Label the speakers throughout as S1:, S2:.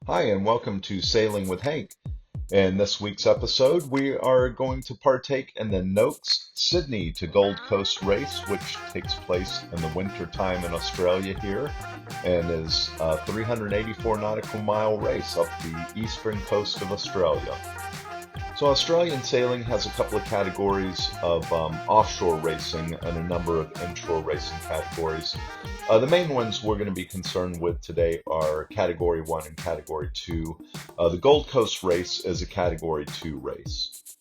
S1: Hi, and welcome to Sailing with Hank. In this week's episode, we are going to partake in the Noakes Sydney to Gold Coast race, which takes place in the winter time in Australia here and is a 384 nautical mile race up the eastern coast of Australia. So Australian sailing has a couple of categories of offshore racing and a number of inshore racing categories. The main ones we're going to be concerned with today are Category 1 and Category 2. The Gold Coast race is a Category 2 race.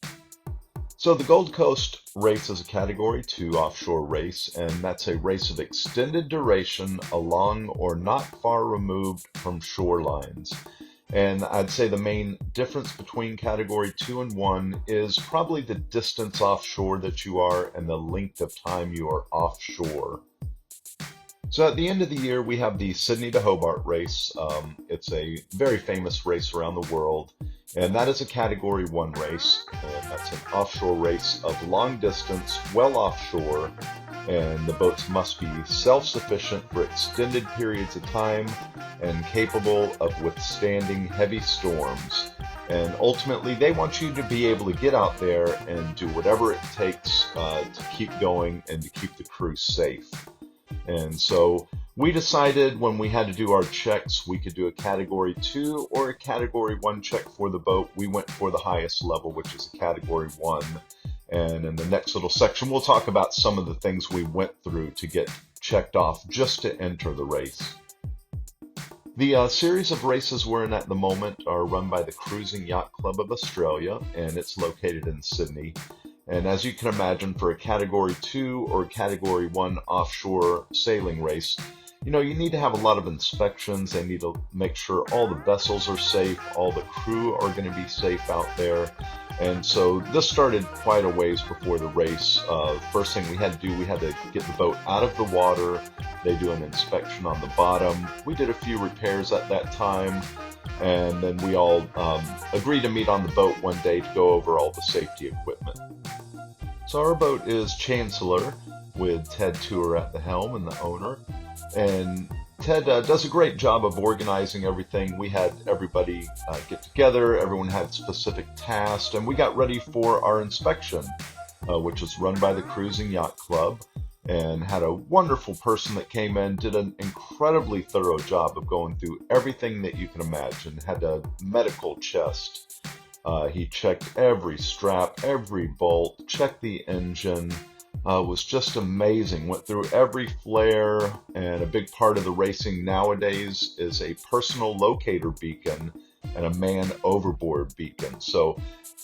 S1: So the Gold Coast race is a Category 2 offshore race, and that's a race of extended duration along or not far removed from shorelines. And I'd say the main difference between Category 2 and 1 is probably the distance offshore that you are and the length of time you are offshore. So at the end of the year, we have the Sydney to Hobart race. It's a very famous race around the world, and that is a Category 1 race, and that's an offshore race of long distance, well offshore, and the boats must be self-sufficient for extended periods of time and capable of withstanding heavy storms. And ultimately, they want you to be able to get out there and do whatever it takes to keep going and to keep the crew safe. And so we decided when we had to do our checks, we could do a Category 2 or a Category 1 check for the boat. We went for the highest level, which is a Category 1. And in the next little section, we'll talk about some of the things we went through to get checked off just to enter the race. The series of races we're in at the moment are run by the Cruising Yacht Club of Australia, and it's located in Sydney. And as you can imagine, for a Category 2 or Category 1 offshore sailing race, you need to have a lot of inspections. They need to make sure all the vessels are safe, all the crew are going to be safe out there. And so this started quite a ways before the race. First thing we had to do, we had to get the boat out of the water. They do an inspection on the bottom. We did a few repairs at that time. And then we all agreed to meet on the boat one day to go over all the safety equipment. So our boat is Chancellor with Ted Tooher at the helm and the owner. And Ted does a great job of organizing everything. We had everybody get together, everyone had specific tasks, and we got ready for our inspection, which was run by the Cruising Yacht Club, and had a wonderful person that came in, did an incredibly thorough job of going through everything that you can imagine, had a medical chest. He checked every strap, every bolt, checked the engine. Was just amazing. Went through every flare, and a big part of the racing nowadays is a personal locator beacon and a man overboard beacon. So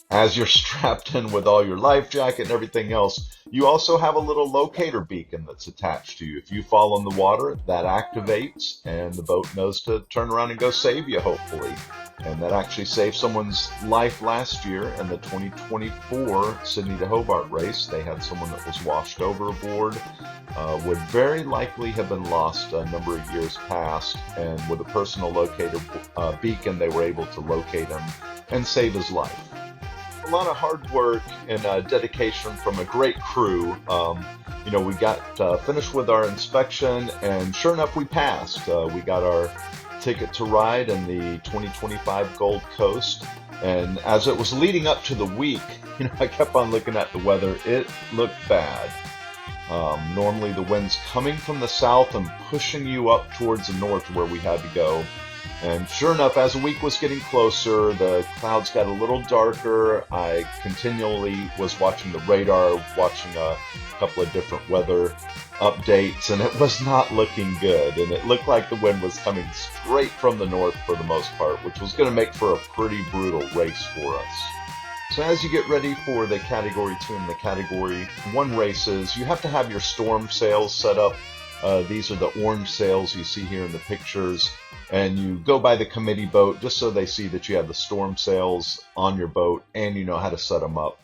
S1: as you're strapped in with all your life jacket and everything else, you also have a little locator beacon that's attached to you. If you fall in the water, that activates and the boat knows to turn around and go save you, hopefully. And that actually saved someone's life last year in the 2024 Sydney to Hobart race. They had someone that was washed overboard, would very likely have been lost a number of years past, and with a personal locator beacon, they were able to locate him and save his life. A lot of hard work and dedication from a great crew. We got finished with our inspection, and sure enough, we passed. We got our ticket to ride in the 2025 Gold Coast, and as it was leading up to the week, I kept on looking at the weather. It looked bad. Normally the wind's coming from the south and pushing you up towards the north where we had to go. And sure enough, as the week was getting closer, the clouds got a little darker. I continually was watching the radar, watching a couple of different weather updates, and it was not looking good. And it looked like the wind was coming straight from the north for the most part, which was going to make for a pretty brutal race for us. So as you get ready for the Category 2 and the Category 1 races, you have to have your storm sails set up. These are the orange sails you see here in the pictures. And you go by the committee boat just so they see that you have the storm sails on your boat and you know how to set them up.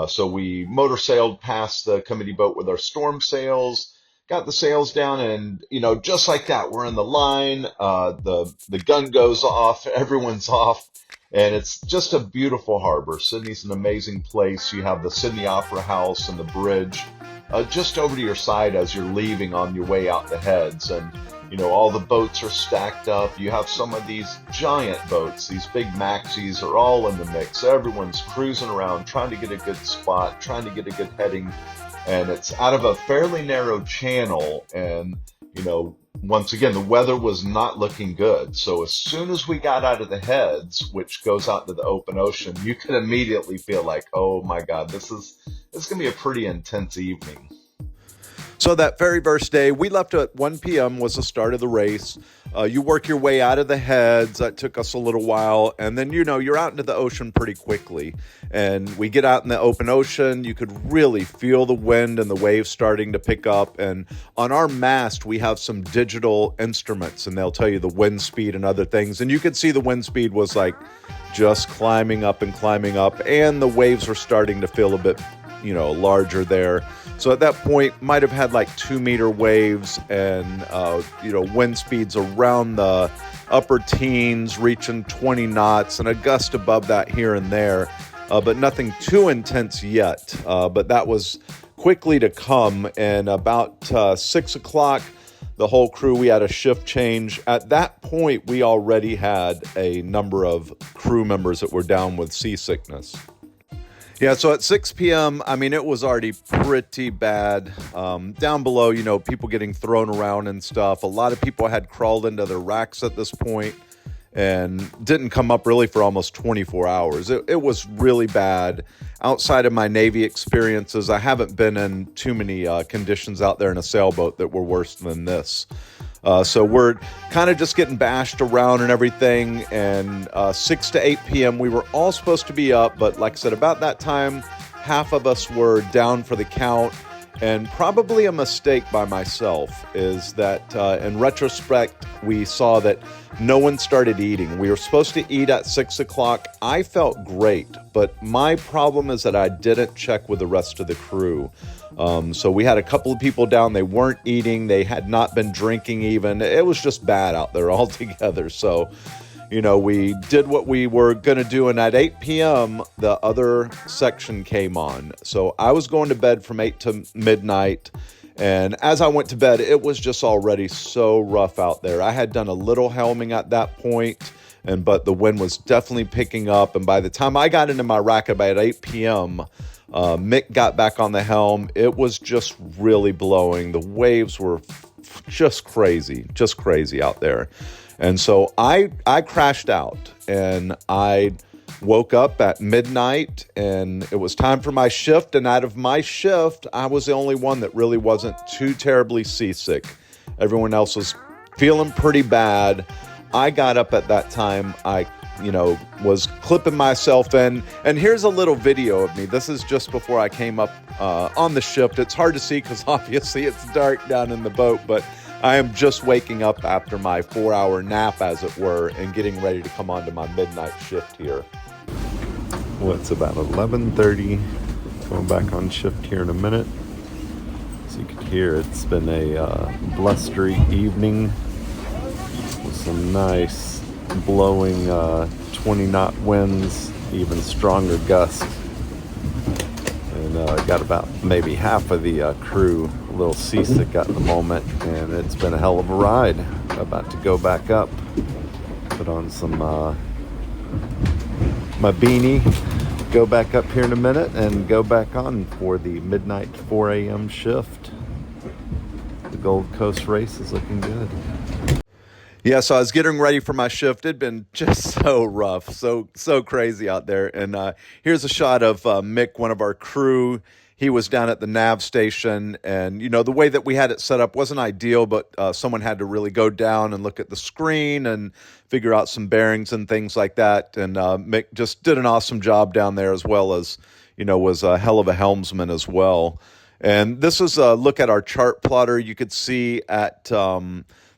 S1: So we motor sailed past the committee boat with our storm sails, got the sails down, and just like that, we're in the line. The gun goes off, everyone's off, and it's just a beautiful harbor. Sydney's an amazing place. You have the Sydney Opera House and the bridge just over to your side as you're leaving on your way out the heads. And All the boats are stacked up. You have some of these giant boats, these big maxis are all in the mix. Everyone's cruising around, trying to get a good spot, trying to get a good heading. And it's out of a fairly narrow channel. And, once again, the weather was not looking good. So as soon as we got out of the heads, which goes out into the open ocean, you can immediately feel like, oh my God, this is going to be a pretty intense evening.
S2: So that very first day, we left at 1 p.m. was the start of the race. You work your way out of the heads. That took us a little while. And then, you're out into the ocean pretty quickly. And we get out in the open ocean. You could really feel the wind and the waves starting to pick up. And on our mast, we have some digital instruments, and they'll tell you the wind speed and other things. And you could see the wind speed was like just climbing up. And the waves were starting to feel a bit larger there. So at that point, might have had like 2-meter waves and, wind speeds around the upper teens, reaching 20 knots and a gust above that here and there, but nothing too intense yet. But that was quickly to come. And about 6 o'clock, the whole crew, we had a shift change. At that point, we already had a number of crew members that were down with seasickness. Yeah, so at 6 p.m., it was already pretty bad. Down below, people getting thrown around and stuff. A lot of people had crawled into their racks at this point and didn't come up really for almost 24 hours. It was really bad. Outside of my Navy experiences, I haven't been in too many conditions out there in a sailboat that were worse than this. So we're kind of just getting bashed around and everything. And 6 to 8 p.m., we were all supposed to be up. But like I said, about that time, half of us were down for the count. And probably a mistake by myself is that in retrospect, we saw that no one started eating. We were supposed to eat at 6 o'clock. I felt great, but my problem is that I didn't check with the rest of the crew. So we had a couple of people down. They weren't eating. They had not been drinking even. It was just bad out there altogether. So, we did what we were going to do. And at 8 p.m., the other section came on. So I was going to bed from 8 to midnight. And as I went to bed, it was just already so rough out there. I had done a little helming at that point, but the wind was definitely picking up. And by the time I got into my rack about 8 p.m., Mick got back on the helm. It was just really blowing. The waves were just crazy out there. And so I crashed out, and I woke up at midnight, and it was time for my shift. And out of my shift, I was the only one that really wasn't too terribly seasick. Everyone else was feeling pretty bad. I got up at that time. I was clipping myself in. And here's a little video of me. This is just before I came up on the shift. It's hard to see because obviously it's dark down in the boat, but I am just waking up after my 4-hour nap, as it were, and getting ready to come on to my midnight shift here. Well, it's about 11:30. Going back on shift here in a minute. As you can hear, it's been a blustery evening with some nice blowing 20-knot winds, even stronger gusts. And got about maybe half of the crew a little seasick at the moment, and it's been a hell of a ride. About to go back up, put on some my beanie, go back up here in a minute, and go back on for the midnight 4 a.m. shift. The Gold Coast race is looking good. Yeah, so I was getting ready for my shift. It'd been just so rough, so crazy out there. And here's a shot of Mick, one of our crew. He was down at the nav station, and the way that we had it set up wasn't ideal, but someone had to really go down and look at the screen and figure out some bearings and things like that. And Mick just did an awesome job down there, as well as was a hell of a helmsman as well. And this is a look at our chart plotter. You could see at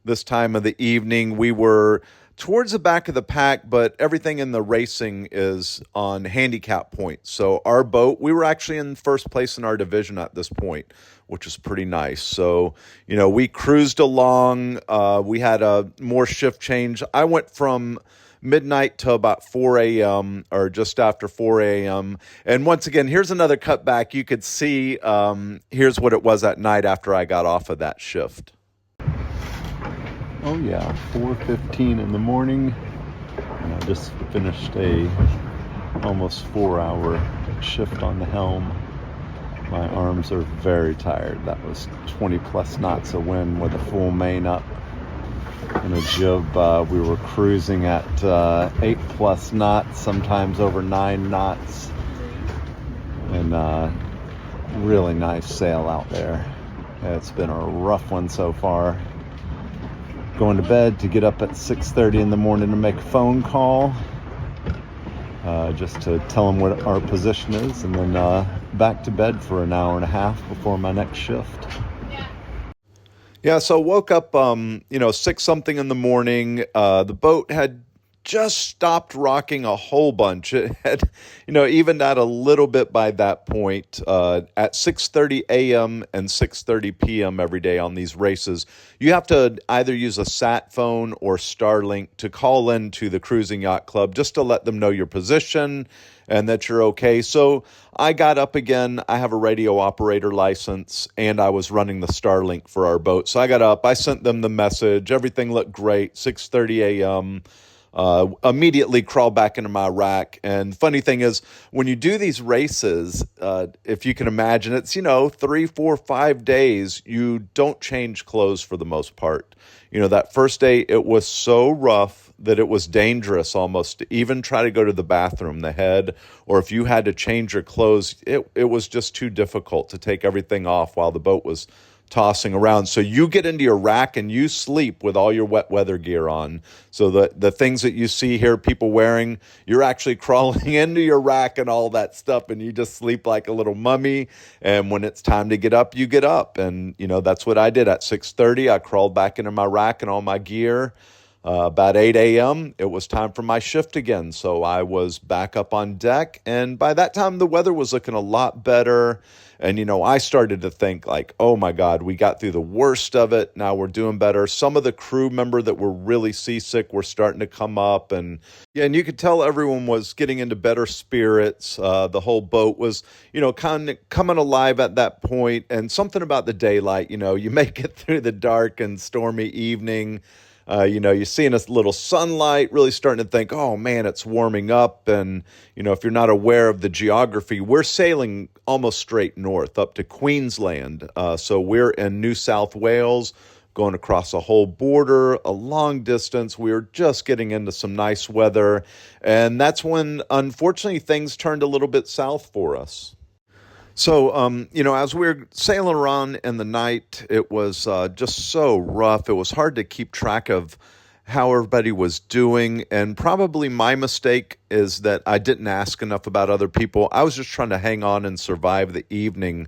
S2: this time of the evening, we were towards the back of the pack, but everything in the racing is on handicap points. So our boat, we were actually in first place in our division at this point, which is pretty nice. So, we cruised along. We had a more shift change. I went from midnight to about 4 a.m. or just after 4 a.m. And once again, here's another cutback. You could see here's what it was at night after I got off of that shift. Oh yeah, 4:15 in the morning, and I just finished a almost 4-hour shift on the helm. My arms are very tired. That was 20 plus knots of wind with a full main up and a jib. We were cruising at 8 plus knots, sometimes over 9 knots, and really nice sail out there. It's been a rough one so far. Going to bed to get up at 6:30 in the morning to make a phone call, just to tell them what our position is, and then back to bed for an hour and a half before my next shift. Yeah, so woke up, 6 something in the morning. The boat had just stopped rocking a whole bunch. It had, evened out a little bit by that point. At 6:30 a.m. and 6:30 p.m. every day on these races, you have to either use a sat phone or Starlink to call in to the Cruising Yacht Club just to let them know your position and that you're okay. So I got up again. I have a radio operator license, and I was running the Starlink for our boat. So I got up. I sent them the message. Everything looked great. 6:30 a.m. Immediately crawled back into my rack. And funny thing is, when you do these races, if you can imagine, it's, 3, 4, 5 days, you don't change clothes for the most part. That first day, it was so rough that it was dangerous almost to even try to go to the bathroom, the head, or if you had to change your clothes, it was just too difficult to take everything off while the boat was tossing around. So you get into your rack and you sleep with all your wet weather gear on. So the things that you see here, people wearing, you're actually crawling into your rack and all that stuff, and you just sleep like a little mummy. And when it's time to get up, you get up. And, that's what I did. At 6:30, I crawled back into my rack and all my gear. About 8 a.m., it was time for my shift again. So I was back up on deck. And by that time, the weather was looking a lot better. And, I started to think like, oh my God, we got through the worst of it. Now we're doing better. Some of the crew member that were really seasick were starting to come up. And you could tell everyone was getting into better spirits. The whole boat was, kind of coming alive at that point. And something about the daylight, you make it through the dark and stormy evening. You're seeing a little sunlight, really starting to think, oh man, it's warming up. And, if you're not aware of the geography, we're sailing almost straight north up to Queensland. So we're in New South Wales, going across a whole border, a long distance. We were just getting into some nice weather. And that's when, unfortunately, things turned a little bit south for us. So, as we were sailing around in the night, it was just so rough. It was hard to keep track of how everybody was doing. And probably my mistake is that I didn't ask enough about other people. I was just trying to hang on and survive the evening.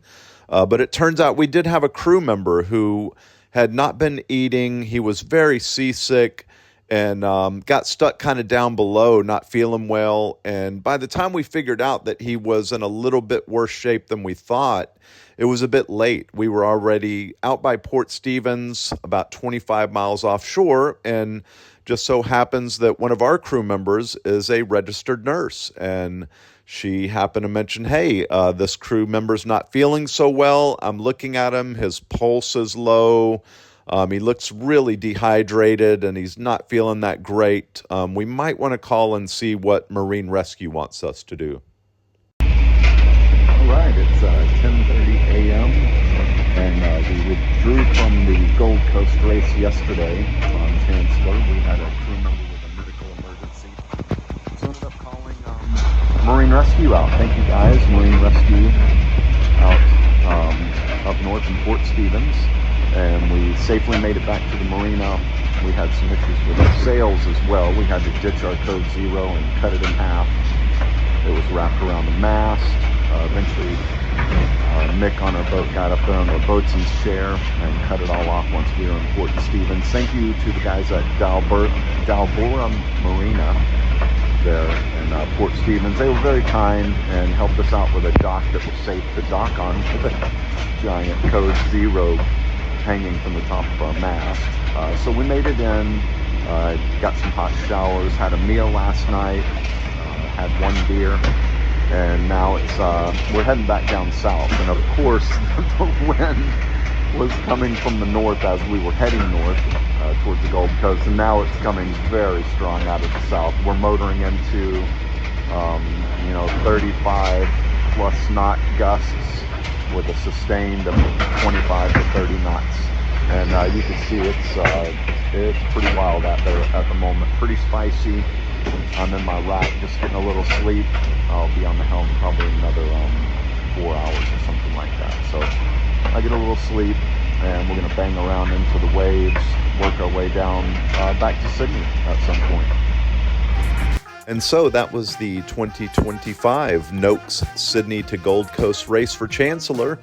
S2: But it turns out we did have a crew member who had not been eating. He was very seasick and got stuck kind of down below, not feeling well. And by the time we figured out that he was in a little bit worse shape than we thought, it was a bit late. We were already out by Port Stephens, about 25 miles offshore, and just so happens that one of our crew members is a registered nurse. And she happened to mention, hey, this crew member's not feeling so well. I'm looking at him. His pulse is low. He looks really dehydrated and he's not feeling that great. We might want to call and see what Marine Rescue wants us to do. All right, it's 10:30 a.m. and we withdrew from the Gold Coast race yesterday on Chancellor. We had a crew member with a medical emergency. So ended up calling Marine Rescue out. Thank you guys, Marine Rescue out up north in Port Stephens. And we safely made it back to the Marina. We had some issues with our sails as well. We had to ditch our code 0 and cut it in half. It was wrapped around the mast. Eventually, Mick on our boat got up there on the boatswain's chair and cut it all off once we were in Port Stephens. Thank you to the guys at Dalbora Marina there in Port Stephens. They were very kind and helped us out with a dock that was safe to dock on with a giant code 0 hanging from the top of our mast. So we made it in, got some hot showers, had a meal last night, had one beer, and now it's we're heading back down south. And of course, the wind was coming from the north as we were heading north towards the Gold Coast, and now it's coming very strong out of the south. We're motoring into 35 plus knot gusts with a sustained of 25 to 30 knots, and you can see it's pretty wild out there at the moment. Pretty spicy. I'm in my rack, just getting a little sleep. I'll be on the helm probably another 4 hours or something like that. So I get a little sleep, and we're going to bang around into the waves, work our way down back to Sydney at some point. And so that was the 2025 Noakes Sydney to Gold Coast race for Chancellor.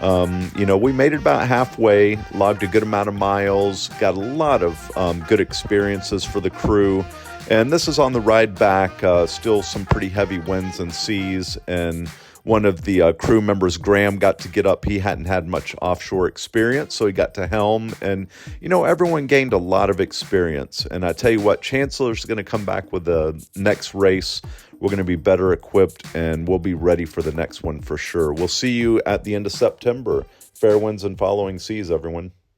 S2: We made it about halfway, logged a good amount of miles, got a lot of good experiences for the crew. And this is on the ride back, still some pretty heavy winds and seas, and one of the crew members, Graham, got to get up. He hadn't had much offshore experience, so he got to helm. And, everyone gained a lot of experience. And I tell you what, Chancellor's going to come back with the next race. We're going to be better equipped, and we'll be ready for the next one for sure. We'll see you at the end of September. Fair winds and following seas, everyone.